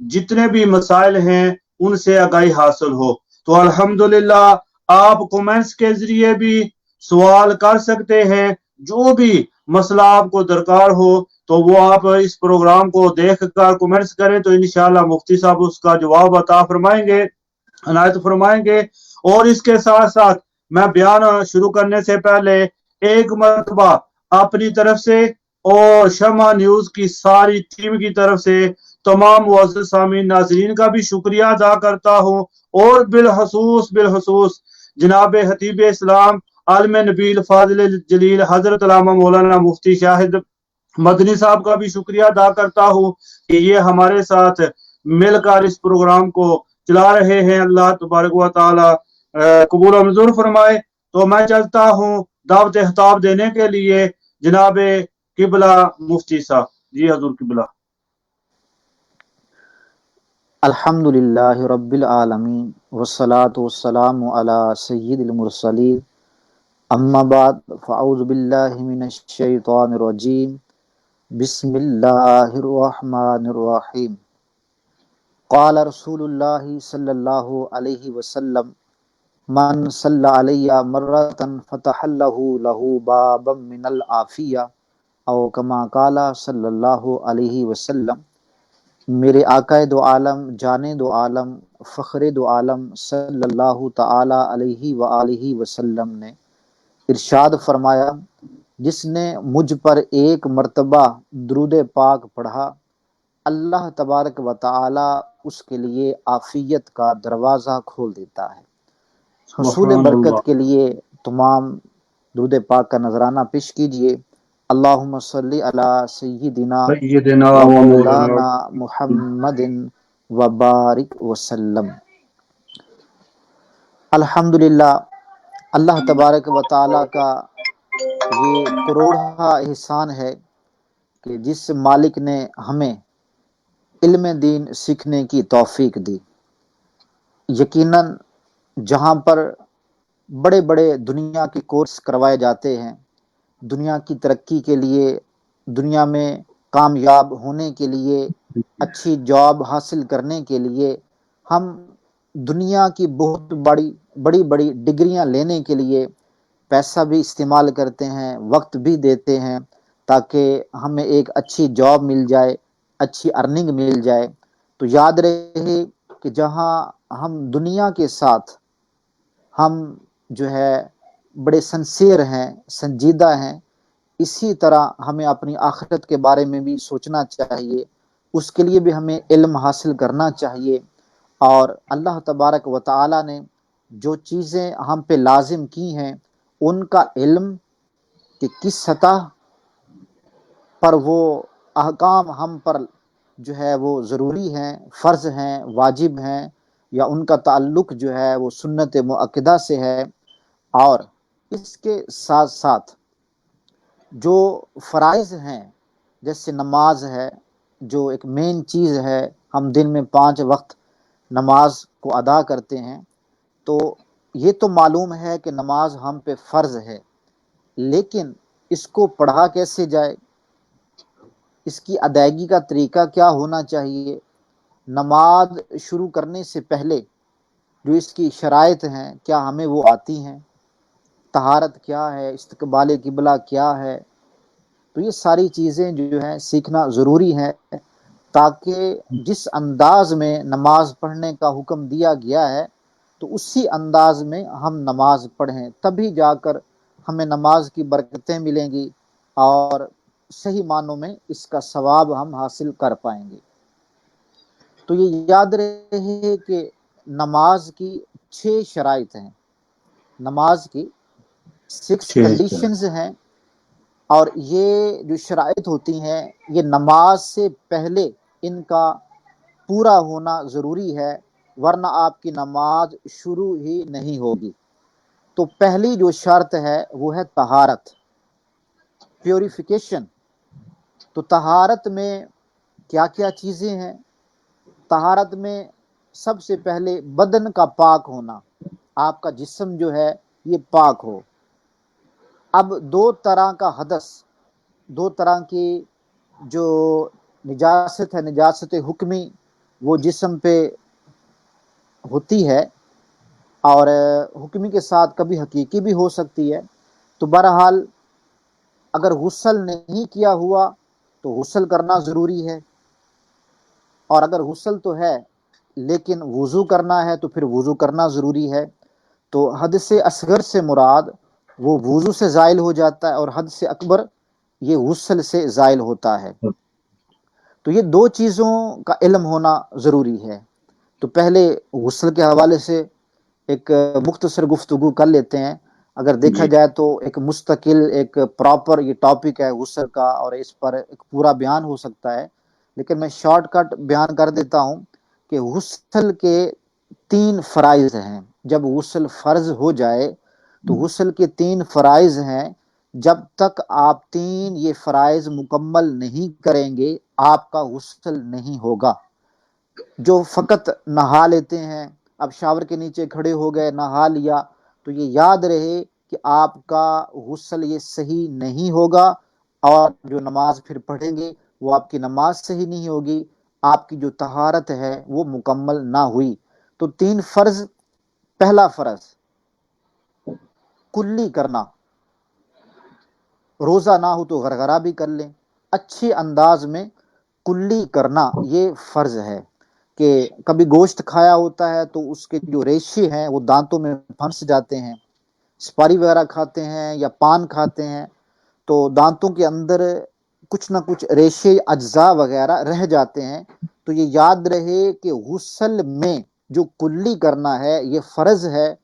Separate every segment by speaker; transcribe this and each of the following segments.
Speaker 1: جتنے بھی مسائل ہیں ان سے آگاہی حاصل ہو۔ تو الحمدللہ آپ کومنٹس کے ذریعے بھی سوال کر سکتے ہیں، جو بھی مسئلہ آپ کو درکار ہو تو وہ آپ اس پروگرام کو دیکھ کر کومنٹس کریں تو انشاءاللہ مفتی صاحب اس کا جواب عطا فرمائیں گے، عنایت فرمائیں گے۔ اور اس کے ساتھ ساتھ میں بیان شروع کرنے سے پہلے ایک مرتبہ اپنی طرف سے اور شمع نیوز کی ساری ٹیم کی طرف سے تمام معزز سامعین ناظرین کا بھی شکریہ ادا کرتا ہوں، اور بالخصوص جناب خطیب اسلام عالم نبیل فاضل جلیل حضرت علامہ مولانا مفتی شاہد مدنی صاحب کا بھی شکریہ ادا کرتا ہوں کہ یہ ہمارے ساتھ مل کر اس پروگرام کو چلا رہے ہیں۔ اللہ تبارک و تعالی قبول و منظور فرمائے۔ تو میں چلتا ہوں دعوت خطاب دینے کے لیے جناب قبلہ مفتی صاحب۔ جی حضور قبلہ۔
Speaker 2: الحمد للہ رب العالمین والصلاة والسلام علی سید المرسلین، اما بعد فاعوذ باللہ من الشیطان الرجیم، بسم اللہ الرحمن الرحیم۔ قال رسول اللہ صلی اللہ علیہ وسلم، من صلی علی مرۃ فتح اللہ لہ بابا من العافیہ، او کما قال صلی اللہ علیہ وسلم۔ میرے آقا دو عالم، جان دو عالم، فخر دو عالم صلی اللہ تعالی علیہ وآلہ وسلم نے ارشاد فرمایا، جس نے مجھ پر ایک مرتبہ درود پاک پڑھا، اللہ تبارک و تعالی اس کے لیے عافیت کا دروازہ کھول دیتا ہے۔ حصول
Speaker 1: سبحان
Speaker 2: برکت
Speaker 1: اللہ۔
Speaker 2: کے لیے تمام درود پاک کا نذرانہ پیش کیجئے۔ اللہم صلی علی سیدنا
Speaker 1: سیدنا
Speaker 2: و
Speaker 1: و مولانا
Speaker 2: مولانا محمد وبارک وسلم۔ الحمدللہ، اللہ تبارک و تعالی کا یہ کروڑا احسان ہے کہ جس مالک نے ہمیں علم دین سیکھنے کی توفیق دی۔ یقیناً جہاں پر بڑے بڑے دنیا کے کورس کروائے جاتے ہیں، دنیا کی ترقی کے لیے، دنیا میں کامیاب ہونے کے لیے، اچھی جاب حاصل کرنے کے لیے، ہم دنیا کی بہت بڑی بڑی ڈگریاں لینے کے لیے پیسہ بھی استعمال کرتے ہیں، وقت بھی دیتے ہیں تاکہ ہمیں ایک اچھی جاب مل جائے، اچھی ارننگ مل جائے۔ تو یاد رہے کہ جہاں ہم دنیا کے ساتھ ہم جو ہے بڑے سنسیئر ہیں، سنجیدہ ہیں، اسی طرح ہمیں اپنی آخرت کے بارے میں بھی سوچنا چاہیے، اس کے لیے بھی ہمیں علم حاصل کرنا چاہیے۔ اور اللہ تبارک و تعالی نے جو چیزیں ہم پہ لازم کی ہیں، ان کا علم کہ کس سطح پر وہ احکام ہم پر جو ہے وہ ضروری ہیں، فرض ہیں، واجب ہیں، یا ان کا تعلق جو ہے وہ سنت مؤکدہ سے ہے، اور اس کے ساتھ ساتھ جو فرائض ہیں، جیسے نماز ہے جو ایک مین چیز ہے، ہم دن میں 5 وقت نماز کو ادا کرتے ہیں، تو یہ تو معلوم ہے کہ نماز ہم پہ فرض ہے، لیکن اس کو پڑھا کیسے جائے، اس کی ادائیگی کا طریقہ کیا ہونا چاہیے، نماز شروع کرنے سے پہلے جو اس کی شرائط ہیں کیا ہمیں وہ آتی ہیں، طہارت کیا ہے، استقبال قبلہ کیا ہے، تو یہ ساری چیزیں جو ہیں سیکھنا ضروری ہے، تاکہ جس انداز میں نماز پڑھنے کا حکم دیا گیا ہے تو اسی انداز میں ہم نماز پڑھیں، تبھی جا کر ہمیں نماز کی برکتیں ملیں گی اور صحیح معنوں میں اس کا ثواب ہم حاصل کر پائیں گے۔ تو یہ یاد رہے کہ نماز کی 6 شرائط ہیں، نماز کی 6 کنڈیشنز ہیں، اور یہ جو شرائط ہوتی ہیں یہ نماز سے پہلے ان کا پورا ہونا ضروری ہے، ورنہ آپ کی نماز شروع ہی نہیں ہوگی۔ تو پہلی جو شرط ہے وہ ہے طہارت، پیوریفیکیشن۔ تو طہارت میں کیا کیا چیزیں ہیں؟ طہارت میں سب سے پہلے بدن کا پاک ہونا، آپ کا جسم جو ہے یہ پاک ہو۔ اب 2 طرح کا حدث، 2 طرح کی جو نجاست ہے، نجاست حکمی وہ جسم پہ ہوتی ہے اور حکمی کے ساتھ کبھی حقیقی بھی ہو سکتی ہے. تو بہرحال اگر غسل نہیں کیا ہوا تو غسل کرنا ضروری ہے، اور اگر غسل تو ہے لیکن وضو کرنا ہے تو پھر وضو کرنا ضروری ہے. تو حدث اصغر سے مراد وہ وضو سے زائل ہو جاتا ہے، اور حدث اکبر یہ غسل سے زائل ہوتا ہے. تو یہ دو چیزوں کا علم ہونا ضروری ہے. تو پہلے غسل کے حوالے سے ایک مختصر گفتگو کر لیتے ہیں. اگر دیکھا
Speaker 1: جی
Speaker 2: جائے تو ایک مستقل ایک پراپر یہ ٹاپک ہے غسل کا، اور اس پر ایک پورا بیان ہو سکتا ہے، لیکن میں شارٹ کٹ بیان کر دیتا ہوں کہ غسل کے 3 فرائض ہیں. جب غسل فرض ہو جائے تو غسل کے 3 فرائض ہیں. جب تک آپ 3 یہ فرائض مکمل نہیں کریں گے آپ کا غسل نہیں ہوگا. جو فقط نہا لیتے ہیں، اب شاور کے نیچے کھڑے ہو گئے نہا لیا، تو یہ یاد رہے کہ آپ کا غسل یہ صحیح نہیں ہوگا، اور جو نماز پھر پڑھیں گے وہ آپ کی نماز صحیح نہیں ہوگی، آپ کی جو طہارت ہے وہ مکمل نہ ہوئی. تو 3 فرض. پہلا فرض کلی کرنا، روزہ نہ ہو تو غرغرہ بھی کر لیں، اچھے انداز میں کلی کرنا یہ فرض ہے. کہ کبھی گوشت کھایا ہوتا ہے تو اس کے جو ریشے ہیں وہ دانتوں میں پھنس جاتے ہیں، سپاری وغیرہ کھاتے ہیں یا پان کھاتے ہیں تو دانتوں کے اندر کچھ نہ کچھ ریشے اجزاء وغیرہ رہ جاتے ہیں. تو یہ یاد رہے کہ غسل میں جو کلی کرنا ہے یہ فرض ہے.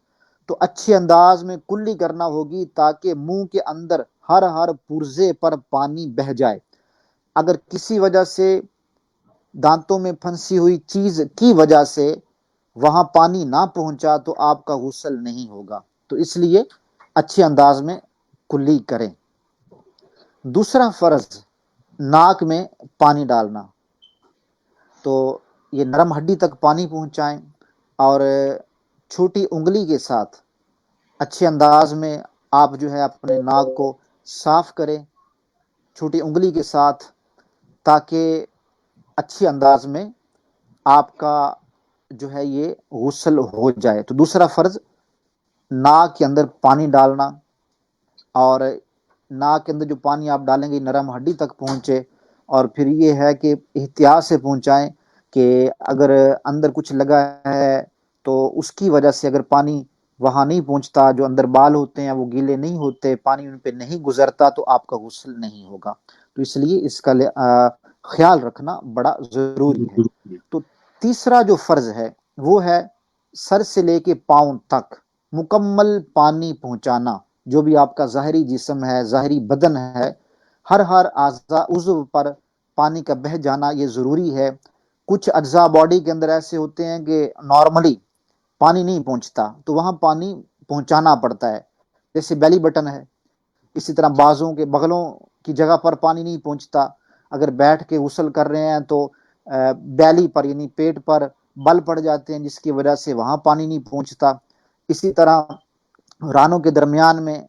Speaker 2: تو اچھے انداز میں کلی کرنا ہوگی تاکہ منہ کے اندر ہر پرزے پر پانی بہہ جائے. اگر کسی وجہ سے دانتوں میں پھنسی ہوئی چیز کی وجہ سے وہاں پانی نہ پہنچا تو آپ کا غسل نہیں ہوگا. تو اس لیے اچھے انداز میں کلی کریں. دوسرا فرض ناک میں پانی ڈالنا. تو یہ نرم ہڈی تک پانی پہنچائیں اور چھوٹی انگلی کے ساتھ اچھے انداز میں آپ جو ہے اپنے ناک کو صاف کریں چھوٹی انگلی کے ساتھ، تاکہ اچھے انداز میں آپ کا جو ہے یہ غسل ہو جائے. تو دوسرا فرض ناک کے اندر پانی ڈالنا، اور ناک کے اندر جو پانی آپ ڈالیں گے نرم ہڈی تک پہنچے، اور پھر یہ ہے کہ احتیاط سے پہنچائیں کہ اگر اندر کچھ لگا ہے تو اس کی وجہ سے اگر پانی وہاں نہیں پہنچتا، جو اندر بال ہوتے ہیں وہ گیلے نہیں ہوتے، پانی ان پہ نہیں گزرتا تو آپ کا غسل نہیں ہوگا. تو اس لیے اس کا خیال رکھنا بڑا ضروری ہے. تو تیسرا جو فرض ہے وہ ہے سر سے لے کے پاؤں تک مکمل پانی پہنچانا. جو بھی آپ کا ظاہری جسم ہے، ظاہری بدن ہے، ہر اعضاء عضو پر پانی کا بہہ جانا یہ ضروری ہے. کچھ اجزاء باڈی کے اندر ایسے ہوتے ہیں کہ نارملی پانی نہیں پہنچتا تو وہاں پانی پہنچانا پڑتا ہے، جیسے بیلی بٹن ہے. اسی طرح بازوں کے بغلوں کی جگہ پر پانی نہیں پہنچتا، اگر بیٹھ کے غسل کر رہے ہیں تو بیلی پر یعنی پیٹ پر بل پڑ جاتے ہیں جس کی وجہ سے وہاں پانی نہیں پہنچتا. اسی طرح رانوں کے درمیان میں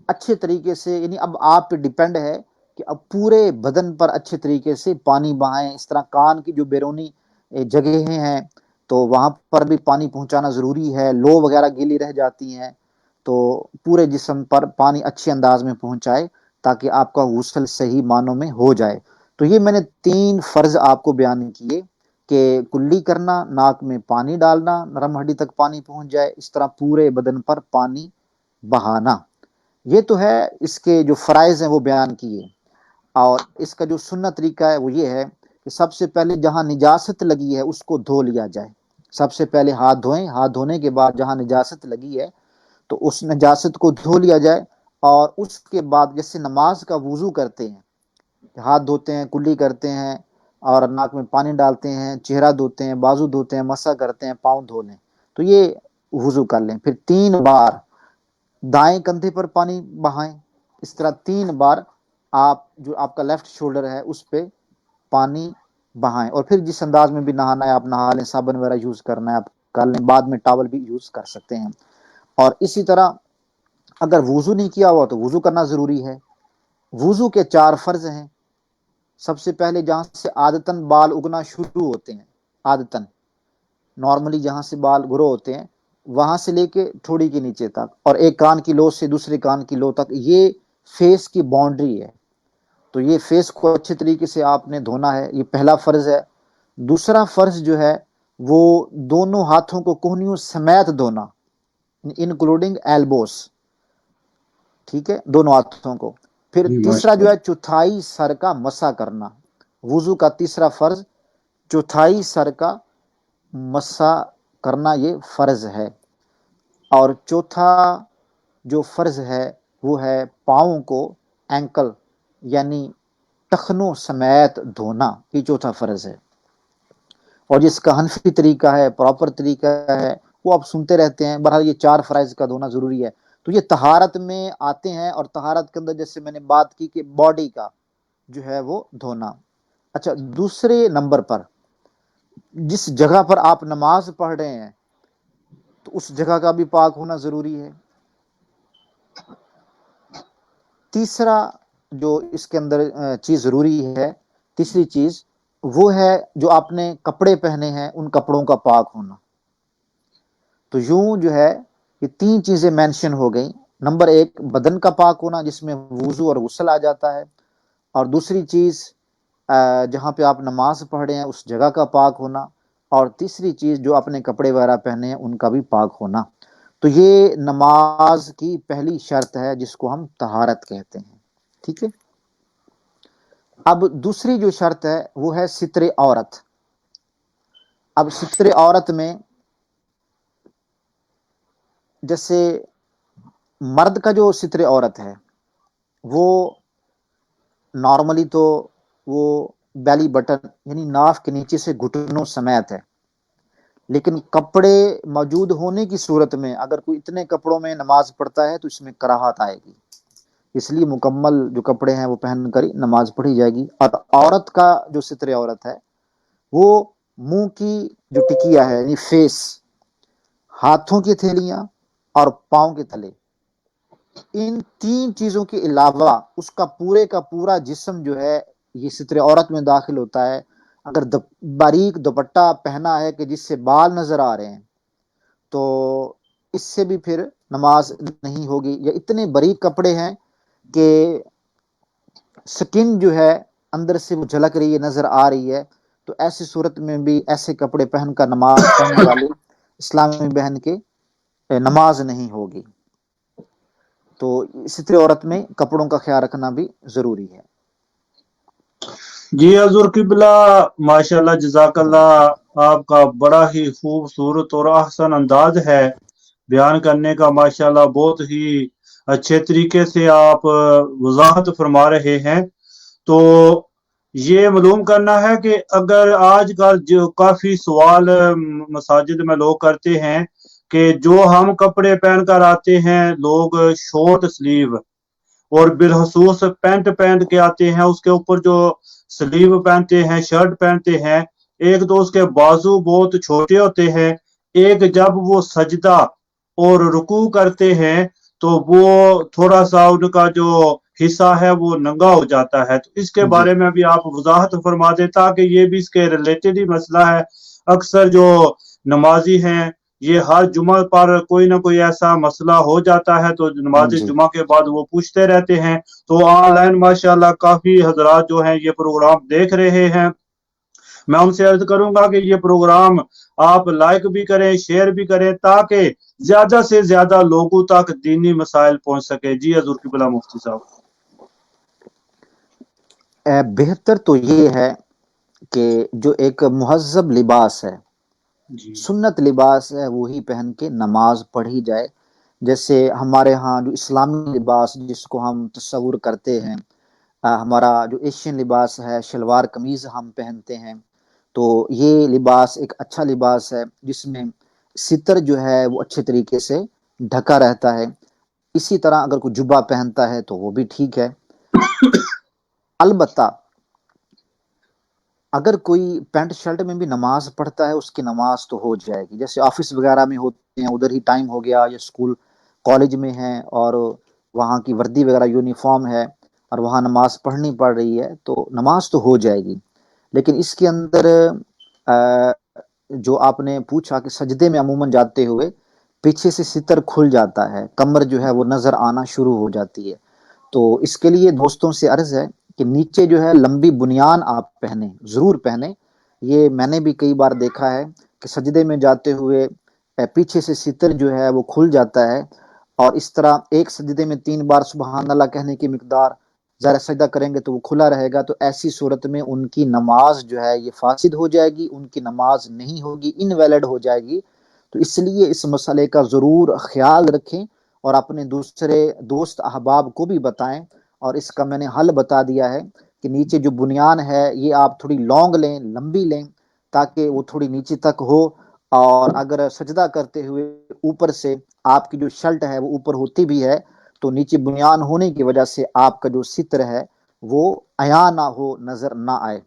Speaker 2: اچھے طریقے سے، یعنی اب آپ پہ ڈیپینڈ ہے کہ اب پورے بدن پر اچھے طریقے سے پانی بہائیں. اس طرح کان کی جو بیرونی جگہیں ہیں تو وہاں پر بھی پانی پہنچانا ضروری ہے. لو وغیرہ گیلی رہ جاتی ہیں تو پورے جسم پر پانی اچھے انداز میں پہنچائے تاکہ آپ کا غسل صحیح معنوں میں ہو جائے. تو یہ میں نے 3 فرض آپ کو بیان کیے کہ کلی کرنا، ناک میں پانی ڈالنا نرم ہڈی تک پانی پہنچ جائے، اس طرح پورے بدن پر پانی بہانا. یہ تو ہے اس کے جو فرائض ہیں وہ بیان کیے. اور اس کا جو سنت طریقہ ہے وہ یہ ہے کہ سب سے پہلے جہاں نجاست لگی ہے اس کو دھو لیا جائے. سب سے پہلے ہاتھ دھوئیں، ہاتھ دھونے کے بعد جہاں نجاست لگی ہے تو اس نجاست کو دھو لیا جائے. اور اس کے بعد جیسے نماز کا وضو کرتے ہیں، ہاتھ دھوتے ہیں، کلی کرتے ہیں اور ناک میں پانی ڈالتے ہیں، چہرہ دھوتے ہیں، بازو دھوتے ہیں، مسح کرتے ہیں، پاؤں دھو لیں، تو یہ وضو کر لیں. پھر 3 بار دائیں کندھے پر پانی بہائیں. اس طرح 3 بار آپ جو آپ کا لیفٹ شولڈر ہے اس پہ پانی بہائیں. اور پھر جس انداز میں بھی نہانا ہے آپ نہا لیں، صابن وغیرہ یوز کرنا ہے آپ کر لیں، بعد میں ٹاول بھی یوز کر سکتے ہیں. اور اسی طرح اگر وضو نہیں کیا ہوا تو وضو کرنا ضروری ہے. وضو کے 4 فرض ہیں. سب سے پہلے جہاں سے عادتاً بال اگنا شروع ہوتے ہیں عادتاً نارملی جہاں سے بال گرو ہوتے ہیں وہاں سے لے کے ٹھوڑی کے نیچے تک، اور ایک کان کی لو سے دوسرے کان کی لو تک، یہ فیس کی باؤنڈری ہے. تو یہ فیس کو اچھے طریقے سے آپ نے دھونا ہے، یہ پہلا فرض ہے. دوسرا فرض جو ہے وہ دونوں ہاتھوں کو کوہنیوں سمیت دھونا، انکلوڈنگ ایلبوز. ٹھیک ہے، دونوں ہاتھوں کو. پھر
Speaker 1: جی
Speaker 2: تیسرا
Speaker 1: ماشاء
Speaker 2: جو
Speaker 1: اللہ.
Speaker 2: ہے چوتھائی سر کا مسح کرنا. وضو کا تیسرا فرض چوتھائی سر کا مسح کرنا، یہ فرض ہے. اور چوتھا جو فرض ہے وہ ہے پاؤں کو اینکل یعنی ٹخنوں سمیت دھونا، یہ چوتھا فرض ہے. اور جس کا حنفی طریقہ ہے، پراپر طریقہ ہے، وہ آپ سنتے رہتے ہیں. بہرحال یہ 4 فرائض کا دھونا ضروری ہے. تو یہ طہارت میں آتے ہیں، اور طہارت کے اندر جیسے میں نے بات کی کہ باڈی کا جو ہے وہ دھونا. اچھا، دوسرے نمبر پر جس جگہ پر آپ نماز پڑھ رہے ہیں تو اس جگہ کا بھی پاک ہونا ضروری ہے. تیسرا جو اس کے اندر چیز ضروری ہے، تیسری چیز وہ ہے جو آپ نے کپڑے پہنے ہیں ان کپڑوں کا پاک ہونا. تو یوں جو ہے یہ 3 چیزیں مینشن ہو گئیں. نمبر 1 بدن کا پاک ہونا جس میں وضو اور غسل آ جاتا ہے، اور دوسری چیز جہاں پہ آپ نماز پڑھ رہے ہیں اس جگہ کا پاک ہونا، اور تیسری چیز جو اپنے کپڑے وغیرہ پہنے ہیں ان کا بھی پاک ہونا. تو یہ نماز کی پہلی شرط ہے جس کو ہم طہارت کہتے ہیں. ٹھیک ہے. اب دوسری جو شرط ہے وہ ہے ستر عورت. اب ستر عورت میں جیسے مرد کا جو ستر عورت ہے وہ نارملی تو وہ بیلی بٹن یعنی ناف کے نیچے سے گھٹنوں سمیت ہے. لیکن کپڑے موجود ہونے کی صورت میں اگر کوئی اتنے کپڑوں میں نماز پڑھتا ہے تو اس میں کراہت آئے گی. اس لیے مکمل جو کپڑے ہیں وہ پہن کر نماز پڑھی جائے گی. اور عورت کا جو ستر عورت ہے وہ منہ کی جو ٹکیا ہے یعنی فیس، ہاتھوں کی تھیلیاں اور پاؤں کے تلے، ان 3 چیزوں کے علاوہ اس کا پورا جسم جو ہے یہ ستر عورت میں داخل ہوتا ہے. اگر باریک دوپٹہ پہنا ہے کہ جس سے بال نظر آ رہے ہیں تو اس سے بھی پھر نماز نہیں ہوگی. یا اتنے باریک کپڑے ہیں کہ سکن جو ہے اندر سے وہ جھلک رہی ہے، نظر آ رہی ہے، تو ایسی صورت میں بھی ایسے کپڑے پہن کر نماز پڑھنے والی اسلامی بہن کے نماز نہیں ہوگی. تو ستر عورت میں کپڑوں کا خیال رکھنا بھی ضروری ہے.
Speaker 1: جی حضور قبلہ، ماشاء اللہ جزاک اللہ، آپ کا بڑا ہی خوبصورت اور احسن انداز ہے بیان کرنے کا. ماشاء اللہ بہت ہی اچھے طریقے سے آپ وضاحت فرما رہے ہیں. تو یہ معلوم کرنا ہے کہ اگر آج کل جو کافی سوال مساجد میں لوگ کرتے ہیں کہ جو ہم کپڑے پہن کر آتے ہیں لوگ شارٹ سلیو اور بالخصوص پینٹ پہن کے آتے ہیں، اس کے اوپر جو سلیو پہنتے ہیں، شرٹ پہنتے ہیں، ایک تو اس کے بازو بہت چھوٹے ہوتے ہیں، ایک جب وہ سجدہ اور رکوع کرتے ہیں تو وہ تھوڑا سا ان کا جو حصہ ہے وہ ننگا ہو جاتا ہے. تو اس کے
Speaker 2: جی
Speaker 1: بارے میں بھی آپ وضاحت فرما دیں تاکہ یہ بھی اس کے ریلیٹڈ ہی مسئلہ ہے. اکثر جو نمازی ہیں یہ ہر جمعہ پر کوئی نہ کوئی ایسا مسئلہ ہو جاتا ہے تو نماز
Speaker 2: جی
Speaker 1: جمعہ کے بعد وہ پوچھتے رہتے ہیں. تو آن لائن ماشاءاللہ کافی حضرات جو ہیں یہ پروگرام دیکھ رہے ہیں. میں ان سے عرض کروں گا کہ یہ پروگرام آپ لائک بھی کریں، شیئر بھی کریں تاکہ زیادہ سے زیادہ لوگوں تک دینی مسائل پہنچ سکے. جی حضور قبلہ مفتی صاحب.
Speaker 2: بہتر تو یہ ہے کہ جو ایک مہذب لباس ہے،
Speaker 1: جی
Speaker 2: سنت لباس ہے، وہی پہن کے نماز پڑھی جائے. جیسے ہمارے ہاں جو اسلامی لباس جس کو ہم تصور کرتے ہیں، ہمارا جو ایشین لباس ہے شلوار قمیض ہم پہنتے ہیں، تو یہ لباس ایک اچھا لباس ہے جس میں ستر جو ہے وہ اچھے طریقے سے ڈھکا رہتا ہے. اسی طرح اگر کوئی جبہ پہنتا ہے تو وہ بھی ٹھیک ہے. البتہ اگر کوئی پینٹ شرٹ میں بھی نماز پڑھتا ہے اس کی نماز تو ہو جائے گی. جیسے آفس وغیرہ میں ہوتے ہیں ادھر ہی ٹائم ہو گیا، یا اسکول کالج میں ہیں اور وہاں کی وردی وغیرہ یونیفارم ہے اور وہاں نماز پڑھنی پڑ رہی ہے تو نماز تو ہو جائے گی. لیکن اس کے اندر جو آپ نے پوچھا کہ سجدے میں عموماً جاتے ہوئے پیچھے سے ستر کھل جاتا ہے، کمر جو ہے وہ نظر آنا شروع ہو جاتی ہے، تو اس کے لیے دوستوں سے عرض ہے کہ نیچے جو ہے لمبی بنیان آپ پہنیں، ضرور پہنیں۔ یہ میں نے بھی کئی بار دیکھا ہے کہ سجدے میں جاتے ہوئے پیچھے سے ستر جو ہے وہ کھل جاتا ہے، اور اس طرح ایک سجدے میں 3 بار سبحان اللہ کہنے کی مقدار ذرا سجدہ کریں گے تو وہ کھلا رہے گا، تو ایسی صورت میں ان کی نماز جو ہے یہ فاسد ہو جائے گی، ان کی نماز نہیں ہوگی، انویلڈ ہو جائے گی۔ تو اس لیے اس مسئلے کا ضرور خیال رکھیں اور اپنے دوسرے دوست احباب کو بھی بتائیں، اور اس کا میں نے حل بتا دیا ہے کہ نیچے جو بنیان ہے یہ آپ تھوڑی لانگ لیں، لمبی لیں، تاکہ وہ تھوڑی نیچے تک ہو، اور اگر سجدہ کرتے ہوئے اوپر سے آپ کی جو شرٹ ہے وہ اوپر ہوتی بھی ہے تو نیچے بنیان ہونے کی وجہ سے آپ کا جو ستر ہے وہ عیاں نہ ہو، نظر نہ آئے۔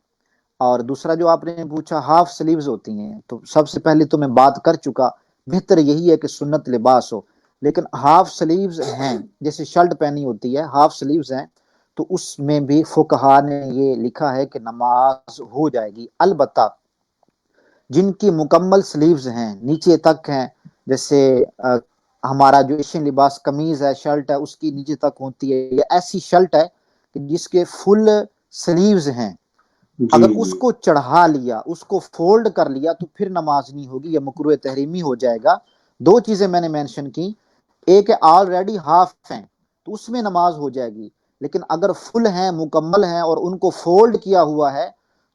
Speaker 2: اور دوسرا جو آپ نے پوچھا ہاف سلیوز ہوتی ہیں، تو سب سے پہلے تو میں بات کر چکا، بہتر یہی ہے کہ سنت لباس ہو، لیکن ہاف سلیوز ہیں جیسے شرٹ پہنی ہوتی ہے، ہاف سلیوز ہیں، تو اس میں بھی فقہا نے یہ لکھا ہے کہ نماز ہو جائے گی۔ البتہ جن کی مکمل سلیوز ہیں، نیچے تک ہیں، جیسے ہمارا جو ایشین لباس قمیض ہے، شرٹ ہے، اس کی نیچے تک ہوتی ہے، یا ایسی شرٹ ہے کہ جس کے فل سلیوز ہیں،
Speaker 1: جی
Speaker 2: اگر اس
Speaker 1: جی
Speaker 2: کو چڑھا لیا، اس کو فولڈ کر لیا تو پھر نماز نہیں ہوگی، یہ مکروہ تحریمی ہو جائے گا۔ دو چیزیں میں نے مینشن کی، ایک ہے آلریڈی ہاف ہیں تو اس میں نماز ہو جائے گی، لیکن اگر فل ہیں، مکمل ہیں اور ان کو فولڈ کیا ہوا ہے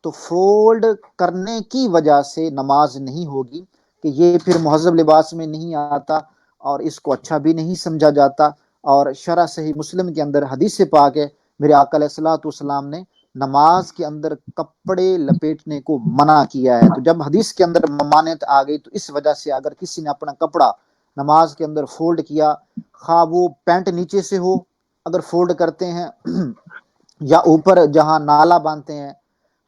Speaker 2: تو فولڈ کرنے کی وجہ سے نماز نہیں ہوگی، کہ یہ پھر مہذب لباس میں نہیں آتا اور اس کو اچھا بھی نہیں سمجھا جاتا۔ اور شرح صحیح مسلم کے اندر حدیث سے پاک ہے، میرے آقا علیہ الصلوۃ والسلام نے نماز کے اندر کپڑے لپیٹنے کو منع کیا ہے، تو جب حدیث کے اندر ممانعت آ گئی تو اس وجہ سے اگر کسی نے اپنا کپڑا نماز کے اندر فولڈ کیا، خواہ وہ پینٹ نیچے سے ہو اگر فولڈ کرتے ہیں یا اوپر جہاں نالا باندھتے ہیں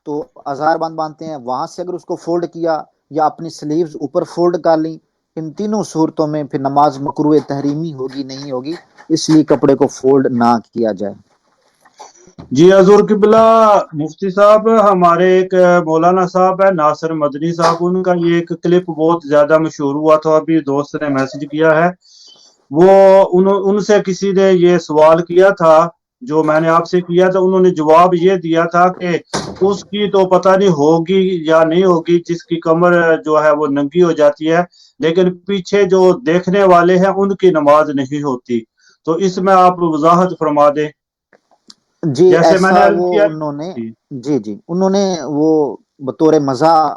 Speaker 2: تو ازار بند باندھتے ہیں وہاں سے اگر اس کو فولڈ کیا، یا اپنی سلیوز اوپر فولڈ کر لی، ان تینوں صورتوں میں پھر نماز مکروہ تحریمی ہوگی نہیں ہوگی، اس لیے کپڑے کو فولڈ نہ کیا جائے۔
Speaker 1: جی حضور قبلہ، مفتی صاحب ہمارے ایک مولانا صاحب ہے ناصر مدنی صاحب، ان کا یہ ایک کلپ بہت زیادہ مشہور ہوا تھا، ابھی دوست نے میسج کیا ہے، وہ ان سے کسی نے یہ سوال کیا تھا جو میں نے آپ سے کیا تھا، انہوں نے جواب یہ دیا تھا کہ اس کی تو پتہ نہیں ہوگی یا نہیں ہوگی جس کی کمر جو ہے وہ ننگی ہو جاتی ہے، لیکن پیچھے جو دیکھنے والے ہیں ان کی نماز نہیں ہوتی، تو اس میں آپ وضاحت فرما دیں
Speaker 2: جی
Speaker 1: جیسے میں نے
Speaker 2: ایسا
Speaker 1: عرض
Speaker 2: وہ
Speaker 1: کیا۔
Speaker 2: انہوں نے،
Speaker 1: جی
Speaker 2: جی انہوں نے وہ بطور مزاح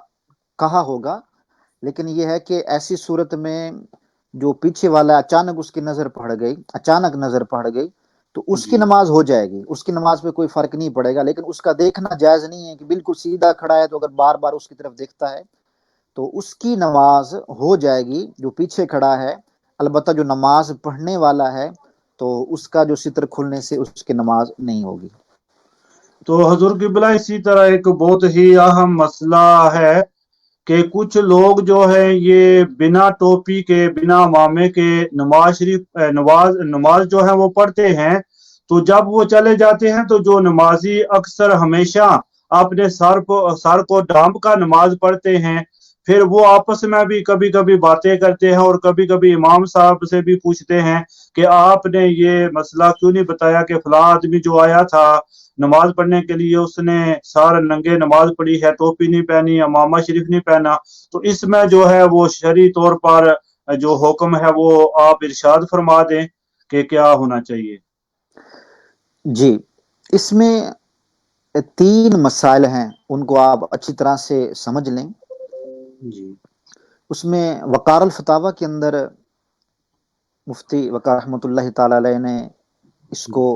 Speaker 2: کہا ہوگا، لیکن یہ ہے کہ ایسی صورت میں جو پیچھے والا اچانک اس کی نظر پڑ گئی، اچانک نظر پڑ گئی تو اس کی
Speaker 1: جی
Speaker 2: نماز ہو جائے گی، اس کی نماز پہ کوئی فرق نہیں پڑے گا، لیکن اس کا دیکھنا جائز نہیں ہے کہ بالکل سیدھا کھڑا ہے تو اگر بار بار اس کی طرف دیکھتا ہے تو اس کی نماز ہو جائے گی جو پیچھے کھڑا ہے۔ البتہ جو نماز پڑھنے والا ہے تو اس کا جو ستر کھلنے سے اس کی نماز نہیں ہوگی۔
Speaker 1: تو حضور قبلہ اسی طرح ایک بہت ہی اہم مسئلہ ہے کہ کچھ لوگ جو ہے یہ بنا ٹوپی کے بنا عمامے کے نماز شریف نماز جو ہے وہ پڑھتے ہیں، تو جب وہ چلے جاتے ہیں تو جو نمازی اکثر ہمیشہ اپنے سر کو ڈھانپ کر نماز پڑھتے ہیں، پھر وہ آپس میں بھی کبھی کبھی باتیں کرتے ہیں اور کبھی کبھی امام صاحب سے بھی پوچھتے ہیں کہ آپ نے یہ مسئلہ کیوں نہیں بتایا کہ فلاں آدمی جو آیا تھا نماز پڑھنے کے لیے اس نے سارے ننگے نماز پڑھی ہے، ٹوپی نہیں پہنی، امامہ شریف نہیں پہنا، تو اس میں جو ہے وہ شرعی طور پر جو حکم ہے وہ آپ ارشاد فرما دیں کہ کیا ہونا چاہیے۔
Speaker 2: جی اس میں 3 مسائل ہیں، ان کو آپ اچھی طرح سے سمجھ لیں۔
Speaker 1: جی
Speaker 2: اس میں وقار الفتاوی کے اندر مفتی وقار رحمۃ اللہ تعالی علیہ نے اس کو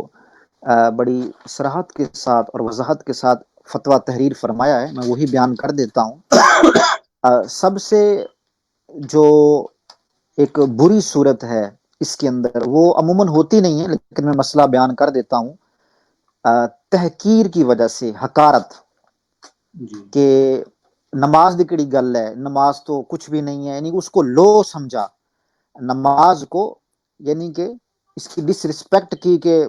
Speaker 2: بڑی صراحت کے ساتھ اور وضاحت کے ساتھ فتویٰ تحریر فرمایا ہے، میں وہی بیان کر دیتا ہوں۔ سب سے جو ایک بری صورت ہے اس کے اندر، وہ عموماً ہوتی نہیں ہے لیکن میں مسئلہ بیان کر دیتا ہوں، تحقیر کی وجہ سے، حقارت،
Speaker 1: جی
Speaker 2: کہ نماز دی کڑی گل ہے، نماز تو کچھ بھی نہیں ہے، یعنی اس کو لو سمجھا نماز کو، یعنی کہ اس کی ڈس رسپیکٹ کی کہ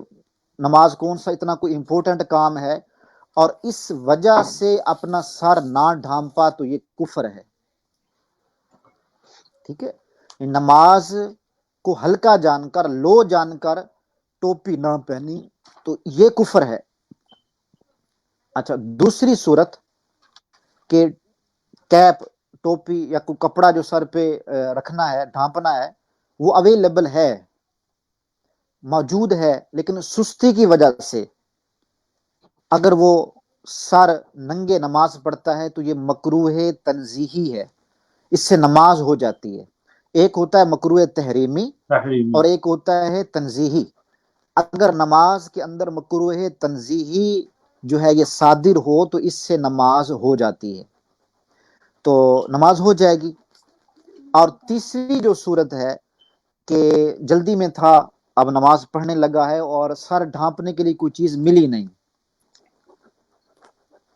Speaker 2: نماز کون سا اتنا کوئی امپورٹنٹ کام ہے، اور اس وجہ سے اپنا سر نہ ڈھانپا تو یہ کفر ہے۔ ٹھیک ہے، نماز کو ہلکا جان کر، لو جان کر ٹوپی نہ پہنی تو یہ کفر ہے۔ اچھا، دوسری صورت کہ کیپ، ٹوپی یا کوئی کپڑا جو سر پہ رکھنا ہے، ڈھانپنا ہے، وہ اویلیبل ہے، موجود ہے، لیکن سستی کی وجہ سے اگر وہ سر ننگے نماز پڑھتا ہے تو یہ مکروہ تنزیہی ہے، اس سے نماز ہو جاتی ہے۔ ایک ہوتا ہے مکروہ تحریمی
Speaker 1: تحریمی۔
Speaker 2: اور ایک ہوتا ہے تنزیہی۔ اگر نماز کے اندر مکروہ تنزیہی جو ہے یہ صادر ہو تو اس سے نماز ہو جاتی ہے، تو نماز ہو جائے گی۔ اور تیسری جو صورت ہے کہ جلدی میں تھا، اب نماز پڑھنے لگا ہے اور سر ڈھانپنے کے لیے کوئی چیز ملی نہیں،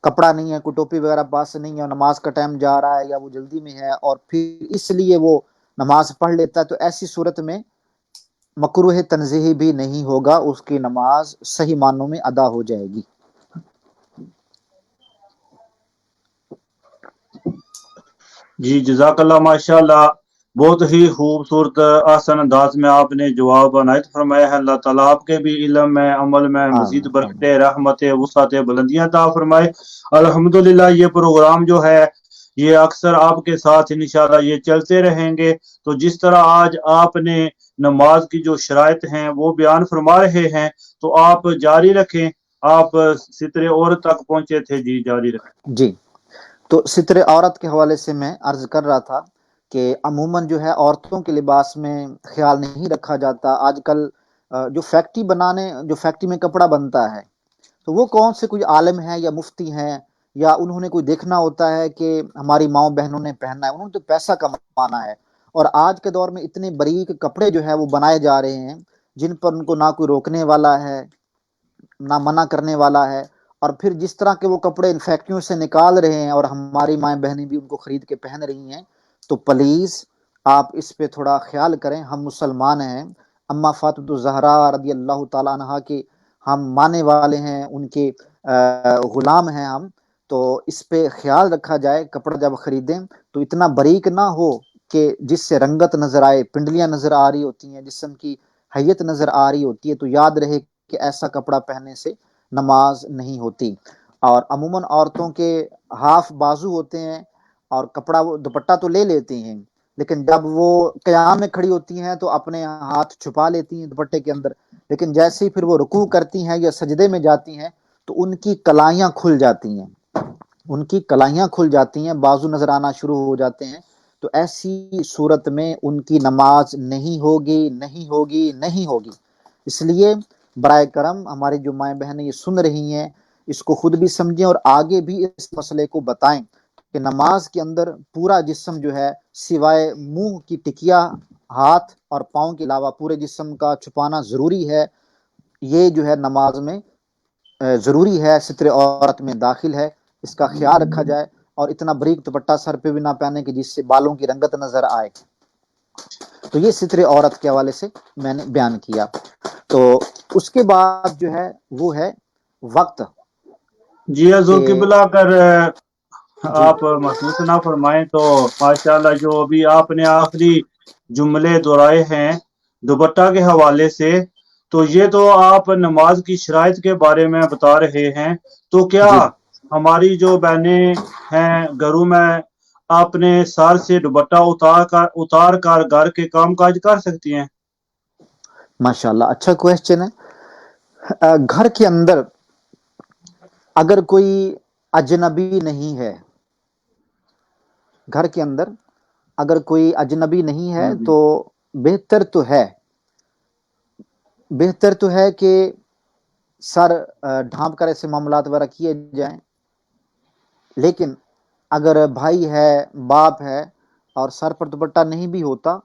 Speaker 2: کپڑا نہیں ہے، کوئی ٹوپی وغیرہ پاس سے نہیں ہے، اور نماز کا ٹائم جا رہا ہے یا وہ جلدی میں ہے اور پھر اس لیے وہ نماز پڑھ لیتا ہے، تو ایسی صورت میں مکروہ تنزیہی بھی نہیں ہوگا، اس کی نماز صحیح معنوں میں ادا ہو جائے گی۔
Speaker 1: جی جزاک اللہ، ماشاء اللہ، بہت ہی خوبصورت آسان انداز میں آپ نے جواب عنایت فرمایا ہے۔ اللہ تعالیٰ آپ کے بھی علم میں، عمل میں مزید
Speaker 2: آمین
Speaker 1: برکتیں،
Speaker 2: آمین۔
Speaker 1: رحمتیں، وسعتیں، بلندیاں عطا فرمائے۔ الحمدللہ یہ پروگرام جو ہے یہ اکثر آپ کے ساتھ انشاءاللہ یہ چلتے رہیں گے۔ تو جس طرح آج آپ نے نماز کی جو شرائط ہیں وہ بیان فرما رہے ہیں تو آپ جاری رکھیں، آپ ستر عورت تک پہنچے تھے، جی جاری رکھیں۔
Speaker 2: جی، تو ستر عورت کے حوالے سے میں عرض کر رہا تھا کہ عموماً جو ہے عورتوں کے لباس میں خیال نہیں رکھا جاتا۔ آج کل جو فیکٹری میں کپڑا بنتا ہے تو وہ کون سے کوئی عالم ہیں یا مفتی ہیں یا انہوں نے کوئی دیکھنا ہوتا ہے کہ ہماری ماؤں بہنوں نے پہننا ہے، انہوں نے تو پیسہ کمانا ہے، اور آج کے دور میں اتنے باریک کپڑے جو ہے وہ بنائے جا رہے ہیں جن پر ان کو نہ کوئی روکنے والا ہے نہ منع کرنے والا ہے، اور پھر جس طرح کے وہ کپڑے ان فیکٹریوں سے نکال رہے ہیں اور ہماری مائیں بہنیں بھی ان کو خرید کے پہن رہی ہیں، تو پلیز آپ اس پہ تھوڑا خیال کریں۔ ہم مسلمان ہیں، اما فاطمہ الزہرا رضی اللہ تعالیٰ عنہا کے ہم ماننے والے ہیں، ان کے غلام ہیں ہم، تو اس پہ خیال رکھا جائے۔ کپڑا جب خریدیں تو اتنا باریک نہ ہو کہ جس سے رنگت نظر آئے، پنڈلیاں نظر آ رہی ہوتی ہیں، جسم کی حیت نظر آ رہی ہوتی ہے، تو یاد رہے کہ ایسا کپڑا پہننے سے نماز نہیں ہوتی۔ اور عموماً عورتوں کے ہاف بازو ہوتے ہیں اور کپڑا وہ دوپٹہ تو لے لیتی ہیں، لیکن جب وہ قیام میں کھڑی ہوتی ہیں تو اپنے ہاتھ چھپا لیتی ہیں دوپٹے کے اندر، لیکن جیسے ہی پھر وہ رکوع کرتی ہیں یا سجدے میں جاتی ہیں تو ان کی کلائیاں کھل جاتی ہیں، ان کی کلائیاں کھل جاتی ہیں، بازو نظر آنا شروع ہو جاتے ہیں، تو ایسی صورت میں ان کی نماز نہیں ہوگی، نہیں ہوگی، نہیں ہوگی۔ اس لیے برائے کرم ہماری جو مائیں بہنیں یہ سن رہی ہیں اس کو خود بھی سمجھیں اور آگے بھی اس مسئلے کو بتائیں کہ نماز کے اندر پورا جسم جو ہے سوائے منہ کی ٹکیا، ہاتھ اور پاؤں کے علاوہ پورے جسم کا چھپانا ضروری ہے، یہ جو ہے نماز میں ضروری ہے، ستر عورت میں داخل ہے، اس کا خیال رکھا جائے، اور اتنا بریک دوپٹہ سر پہ بھی نہ پہنے کہ جس سے بالوں کی رنگت نظر آئے۔ تو یہ ستر عورت کے حوالے سے میں نے بیان کیا۔ تو اس کے بعد جو ہے وہ ہے وقت
Speaker 1: جی حضور
Speaker 2: کہ
Speaker 1: قبلہ، اگر
Speaker 2: جی
Speaker 1: آپ محسوس نہ فرمائیں تو ماشاءاللہ جو ابھی آپ نے آخری جملے دہرائے ہیں دوپٹہ کے حوالے سے، تو یہ تو آپ نماز کی شرائط کے بارے میں بتا رہے ہیں، تو کیا
Speaker 2: جی
Speaker 1: ہماری جو بہنیں ہیں گھروں میں اپنے سر سے دوپٹہ اتار کر گھر کے کام کاج کر سکتی ہیں؟
Speaker 2: ماشاءاللہ، اچھا کویسچن ہے۔ گھر کے اندر اگر کوئی اجنبی نہیں ہے، گھر کے اندر اگر کوئی اجنبی نہیں ہے
Speaker 1: جی
Speaker 2: تو بہتر تو ہے، بہتر تو ہے کہ سر ڈھانپ کر ایسے معاملات وغیرہ کیے جائیں، لیکن اگر بھائی ہے، باپ ہے اور سر پر دوپٹہ نہیں بھی ہوتا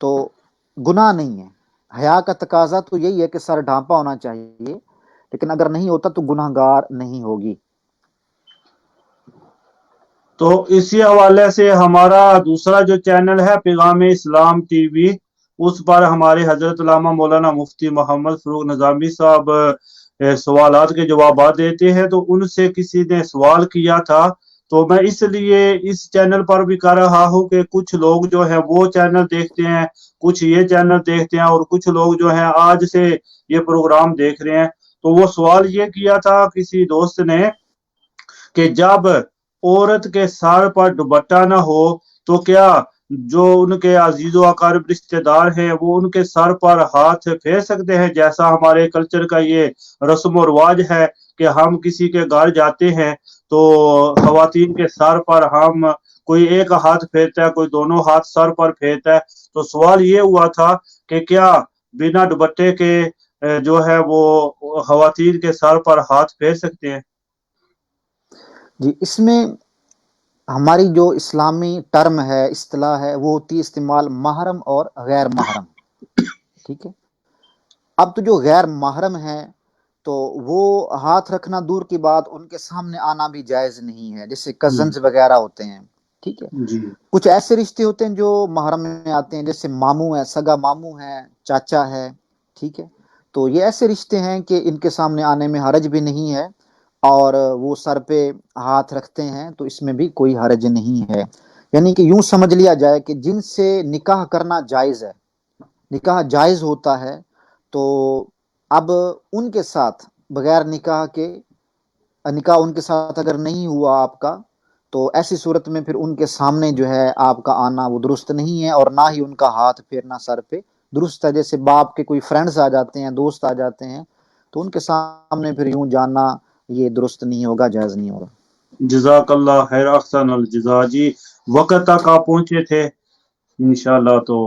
Speaker 2: تو گناہ نہیں ہے۔ حیا کا تقاضا تو یہی ہے کہ سر ڈھانپا ہونا چاہیے، لیکن اگر نہیں ہوتا تو گناہ گار نہیں ہوگی۔
Speaker 1: تو اسی حوالے سے ہمارا دوسرا جو چینل ہے پیغام اسلام ٹی وی، اس پر ہمارے حضرت علامہ مولانا مفتی محمد فروغ نظامی صاحب سوالات کے جوابات دیتے ہیں۔ تو ان سے کسی نے سوال کیا تھا تو میں اس لیے اس چینل پر بھی کر رہا ہوں کہ کچھ لوگ جو ہیں وہ چینل دیکھتے ہیں، کچھ یہ چینل دیکھتے ہیں، اور کچھ لوگ جو ہیں آج سے یہ پروگرام دیکھ رہے ہیں۔ تو وہ سوال یہ کیا تھا کسی دوست نے کہ جب عورت کے سر پر دوپٹہ نہ ہو تو کیا جو ان کے عزیز و اقارب رشتہ دار ہیں وہ ان کے سر پر ہاتھ پھیر سکتے ہیں، جیسا ہمارے کلچر کا یہ رسم و رواج ہے کہ ہم کسی کے گھر جاتے ہیں تو خواتین کے سر پر ہم کوئی ایک ہاتھ پھیرتا ہے، کوئی دونوں ہاتھ سر پر پھیرتا ہے۔ تو سوال یہ ہوا تھا کہ کیا بنا دوپٹے کے جو ہے وہ خواتین کے سر پر ہاتھ پھیر سکتے ہیں؟
Speaker 2: جی، اس میں ہماری جو اسلامی ٹرم ہے، اصطلاح ہے، وہ ہوتی ہے استعمال محرم اور غیر محرم، ٹھیک ہے۔ اب تو جو غیر محرم ہیں تو وہ ہاتھ رکھنا دور کی بات، ان کے سامنے آنا بھی جائز نہیں ہے، جیسے کزنز وغیرہ ہوتے ہیں، ٹھیک ہے۔
Speaker 1: جی
Speaker 2: کچھ ایسے رشتے ہوتے ہیں جو محرم میں آتے ہیں، جیسے ماموں ہے، سگا ماموں ہے، چاچا ہے، ٹھیک ہے۔ تو یہ ایسے رشتے ہیں کہ ان کے سامنے آنے میں حرج بھی نہیں ہے، اور وہ سر پہ ہاتھ رکھتے ہیں تو اس میں بھی کوئی حرج نہیں ہے۔ یعنی کہ یوں سمجھ لیا جائے کہ جن سے نکاح کرنا جائز ہے، نکاح جائز ہوتا ہے، تو اب ان کے ساتھ بغیر نکاح کے، نکاح ان کے ساتھ اگر نہیں ہوا آپ کا، تو ایسی صورت میں پھر ان کے سامنے جو ہے آپ کا آنا وہ درست نہیں ہے، اور نہ ہی ان کا ہاتھ پھیرنا سر پہ درست ہے۔ جیسے باپ کے کوئی فرینڈز آ جاتے ہیں، دوست آ جاتے ہیں، تو ان کے سامنے پھر یوں جانا یہ درست نہیں ہوگا، جائز نہیں ہوگا۔
Speaker 1: جزاک اللہ خیر، احسن الجزا جی۔ وقت تک آپ پہنچے تھے انشاءاللہ، تو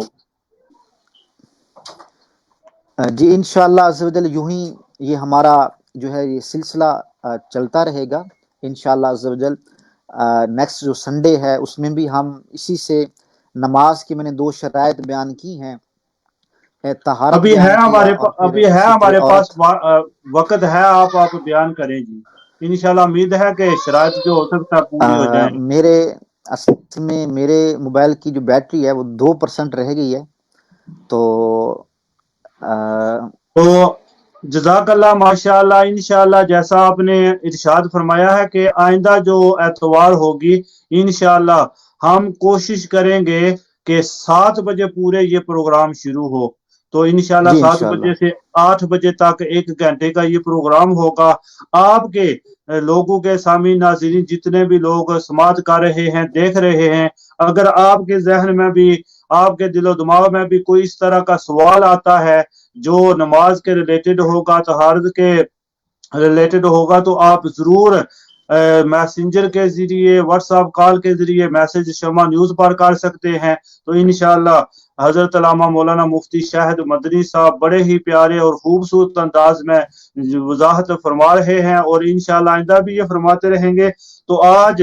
Speaker 2: جی انشاءاللہ عز و جل یوں ہی یہ ہمارا جو ہے یہ سلسلہ چلتا رہے گا انشاءاللہ عز و جل۔ نیکسٹ جو سنڈے ہے اس میں بھی ہم اسی سے نماز کی میں نے 2 شرائط بیان کی ہیں، طہارت
Speaker 1: ابھی ہے
Speaker 2: بیان کیا،
Speaker 1: ہمارے
Speaker 2: اور پھر
Speaker 1: ابھی ہے
Speaker 2: ستر
Speaker 1: ہمارے پاس
Speaker 2: عورت۔
Speaker 1: وقت ہے، آپ بیان کریں جی۔ انشاءاللہ امید ہے کہ شرائط جو ہو سکتا ہے پوری ہو جائیں۔
Speaker 2: میرے اصل میں میرے موبائل کی جو بیٹری ہے وہ 2% رہ گئی ہے، تو
Speaker 1: تو جزاک اللہ، ماشاءاللہ، انشاءاللہ جیسا آپ نے ارشاد فرمایا ہے کہ آئندہ جو اتوار ہوگی انشاءاللہ ہم کوشش کریں گے کہ 7 بجے پورے یہ پروگرام شروع ہو۔ تو انشاءاللہ
Speaker 2: جی
Speaker 1: 7
Speaker 2: انشاءاللہ
Speaker 1: بجے سے 8 بجے تک 1 گھنٹے کا یہ پروگرام ہوگا۔ آپ کے لوگوں کے سامعین ناظرین جتنے بھی لوگ سماعت کر رہے ہیں، دیکھ رہے ہیں، اگر آپ کے ذہن میں بھی، آپ کے دل و دماغ میں بھی کوئی اس طرح کا سوال آتا ہے جو نماز کے ریلیٹڈ ہوگا، طہارت کے ریلیٹڈ ہوگا، تو آپ ضرور میسنجر کے ذریعے، واٹس ایپ کال کے ذریعے میسج شمع نیوز پر کر سکتے ہیں۔ تو انشاءاللہ حضرت علامہ مولانا مفتی شاہد مدنی صاحب بڑے ہی پیارے اور خوبصورت انداز میں وضاحت فرما رہے ہیں، اور انشاءاللہ آئندہ بھی یہ فرماتے رہیں گے۔ تو آج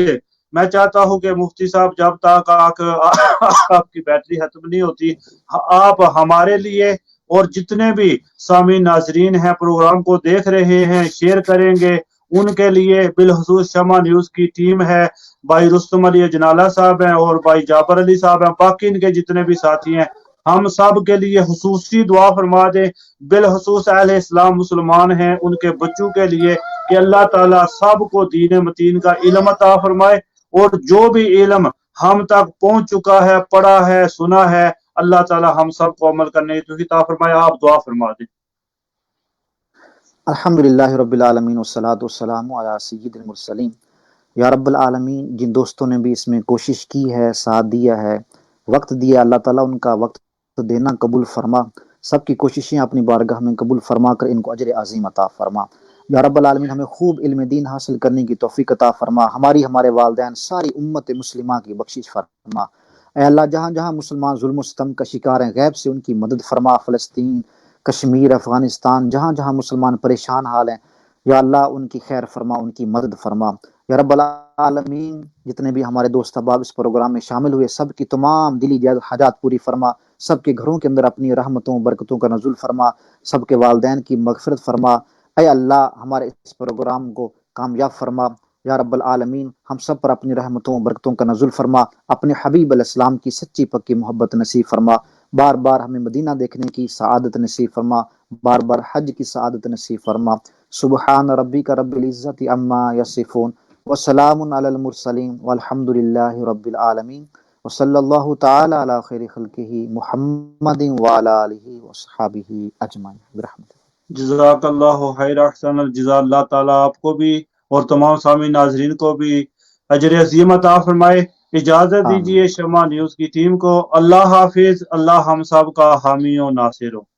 Speaker 1: میں چاہتا ہوں کہ مفتی صاحب جب تک آپ کی بیٹری ختم نہیں ہوتی، آپ ہمارے لیے اور جتنے بھی سامعین ناظرین ہیں پروگرام کو دیکھ رہے ہیں شیئر کریں گے، ان کے لیے بالخصوص شمع نیوز کی ٹیم ہے، بھائی رستم علی اجنالہ صاحب ہیں اور بھائی جعفر علی صاحب ہیں، باقی ان کے جتنے بھی ساتھی ہیں، ہم سب کے لیے خصوصی دعا فرما دیں، بالخصوص اہل اسلام مسلمان ہیں ان کے بچوں کے لیے، کہ اللہ تعالیٰ سب کو دین متین کا علم عطا فرمائے، اور جو بھی علم ہم تک پہنچ چکا ہے، پڑھا ہے، سنا ہے، اللہ تعالی ہم سب کو عمل کرنے کی توفیق عطا فرمائے۔ آپ دعا فرما دیں۔
Speaker 2: الحمدللہ رب العالمین والصلاة والسلام علی سید المرسلین۔ یا رب العالمین، جن دوستوں نے بھی اس میں کوشش کی ہے، ساتھ دیا ہے، وقت دیا، اللہ تعالیٰ ان کا وقت دینا قبول فرما، سب کی کوششیں اپنی بارگاہ میں قبول فرما کر ان کو اجر عظیم عطا فرما۔ یا رب العالمین، ہمیں خوب علم دین حاصل کرنے کی توفیق عطا فرما، ہمارے والدین، ساری امت مسلمہ کی بخشش فرما۔ اے اللہ، جہاں جہاں مسلمان ظلم و ستم کا شکار ہیں، غیب سے ان کی مدد فرما۔ فلسطین، کشمیر، افغانستان، جہاں جہاں مسلمان پریشان حال ہیں، یا اللہ ان کی خیر فرما، ان کی مدد فرما۔ یا رب العالمین، جتنے بھی ہمارے دوست احباب اس پروگرام میں شامل ہوئے، سب کی تمام دلی حاجات پوری فرما، سب کے گھروں کے اندر اپنی رحمتوں برکتوں کا نزول فرما، سب کے والدین کی مغفرت فرما۔ اے اللہ، ہمارے اس پروگرام کو کامیاب فرما۔ یا رب العالمین، ہم سب پر اپنی رحمتوں برکتوں کا نزول فرما، اپنے حبیب علیہ السلام کی سچی پکی محبت نصیب فرما، بار بار ہمیں مدینہ دیکھنے کی سعادت نصیب فرما، بار بار حج کی سعادت نصیب فرما۔ سبحان ربک رب العزت عما یصفون، وسلام علی المرسلین والحمد للہ رب العالمین وصلی اللہ تعالی علی خیر خلقہ محمد وعلی آلہ وصحبہ اجمعین برحمتہ۔
Speaker 1: جزاک اللہ خیر، احسن الجزا۔ اللہ تعالیٰ آپ کو بھی اور تمام سامعین ناظرین کو بھی اجر عظیم عطا فرمائے۔ اجازت
Speaker 2: آمین۔
Speaker 1: دیجیے شمع نیوز کی ٹیم کو۔ اللہ حافظ۔ اللہ ہم سب کا حامی و ناصر ہو۔